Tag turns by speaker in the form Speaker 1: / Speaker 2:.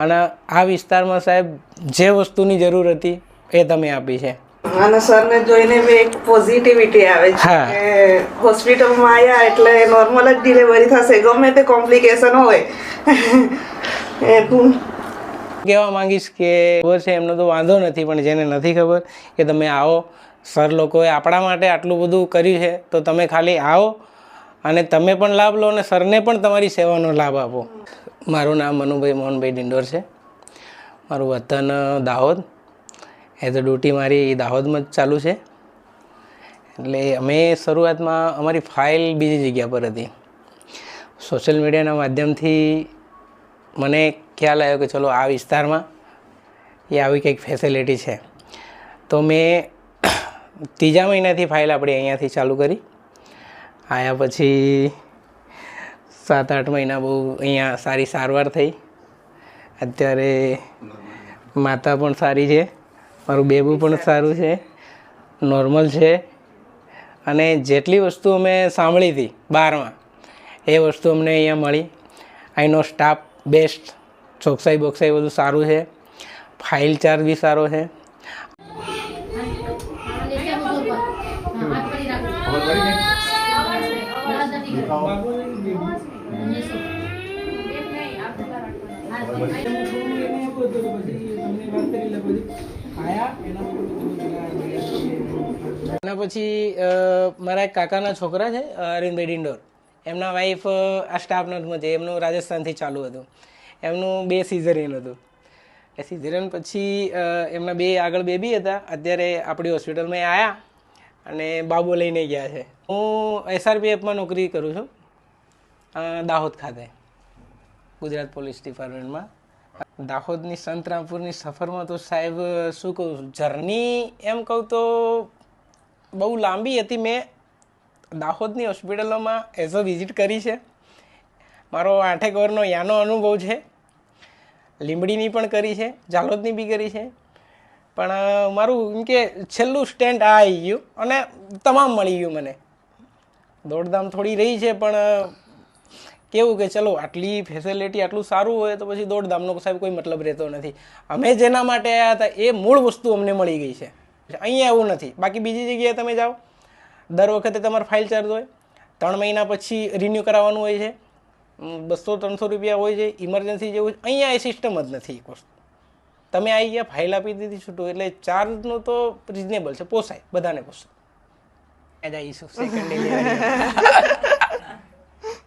Speaker 1: અને આ વિસ્તારમાં સાહેબ જે વસ્તુની જરૂર હતી એ તમે આપી છે.
Speaker 2: અને સરને જોઈને બી એક પોઝિટિવિટી આવે છે કે હોસ્પિટલમાં આવ્યા એટલે નોર્મલ જ ડિલિવરી થશે, ગમે તે કોમ્પ્લિકેશન હોય.
Speaker 1: કહેવા માંગીશ કે ખબર છે એમનો તો વાંધો નથી, પણ જેને નથી ખબર કે તમે આવો, સર લોકોએ આપણા માટે આટલું બધું કર્યું છે તો તમે ખાલી આવો અને તમે પણ લાભ લો અને સરને પણ તમારી સેવાનો લાભ આપો. મારું નામ મનુભાઈ મોહનભાઈ ડિંડોર છે. મારું વતન દાહોદ. એ તો ડ્યુટી મારી દાહોદમાં જ ચાલુ છે. એટલે અમે શરૂઆતમાં અમારી ફાઇલ બીજી જગ્યા પર હતી. સોશિયલ મીડિયાના માધ્યમથી મને ખ્યાલ આવ્યો કે ચલો આ વિસ્તારમાં એ આવી કંઈક ફેસિલિટી છે, તો મેં 3જા મહિનાથી ફાઇલ આપણી અહીંયાથી ચાલુ કરી. આવ્યા પછી 7-8 મહિના બહુ અહીંયા સારી સારવાર થઈ. અત્યારે માતા પણ સારી છે, મારું બેબી પણ સારું છે, નોર્મલ છે. અને જેટલી વસ્તુ અમે સાંભળી હતી બહારમાં એ વસ્તુ અમને અહીંયા મળી. અહીંનો સ્ટાફ બેસ્ટ, ચોકસાઈ બોકસાઈ બધું સારું છે, ફાઇલ ચાર્જ બી સારો છે. એના પછી મારા એક કાકાના છોકરા છે અરવિંદભાઈ ડિંડોર, એમના વાઈફ આ સ્ટાફ નર્સમાં, એમનું રાજસ્થાનથી ચાલુ હતું. એમનું 2 સિઝેરિયન હતું. એ સિઝેરિયન પછી એમના 2 આગળ બેબી હતા. અત્યારે આપણી હોસ્પિટલમાં આવ્યા અને બાબો લઈને ગયા છે. હું SRPFમાં નોકરી કરું છું દાહોદ ખાતે, ગુજરાત પોલીસ ડિપાર્ટમેન્ટમાં. દાહોદની સંતરામપુરની સફરમાં તો સાહેબ શું કહું, જર્ની એમ કહું તો બહુ લાંબી હતી. મેં દાહોદની હોસ્પિટલોમાં એઝ અ વિઝિટ કરી છે. મારો 8 વર્ષનો યાનો અનુભવ છે. લીંબડીની પણ કરી છે, ઝાલોદની બી કરી છે. પણ મારું એમ કે છેલ્લું સ્ટેન્ડ આ આવી ગયું અને તમામ મળી ગયું મને. દોડધામ થોડી રહી છે, પણ કેવું કે ચલો આટલી ફેસિલિટી આટલું સારું હોય તો પછી દોડધામનો સાહેબ કોઈ મતલબ રહેતો નથી. અમે જેના માટે આવ્યા હતા એ મૂળ વસ્તુ અમને મળી ગઈ છે. અહીંયા એવું નથી. બાકી બીજી જગ્યાએ તમે જાઓ, દર વખતે તમારે ફાઇલ ચાર્જ હોય, 3 મહિના પછી રિન્યૂ કરાવવાનું હોય છે, 200-300 રૂપિયા હોય છે, ઇમરજન્સી જેવું. અહીંયા એ સિસ્ટમ જ નથી. એક વસ્તુ તમે આવી ગયા, ફાઇલ આપી દીધી છૂટું, એટલે ચાર્જનું તો રિઝનેબલ છે, પોસાય, બધાને પોસાય. જઈશું સેકન્ડ ડિલિવરી.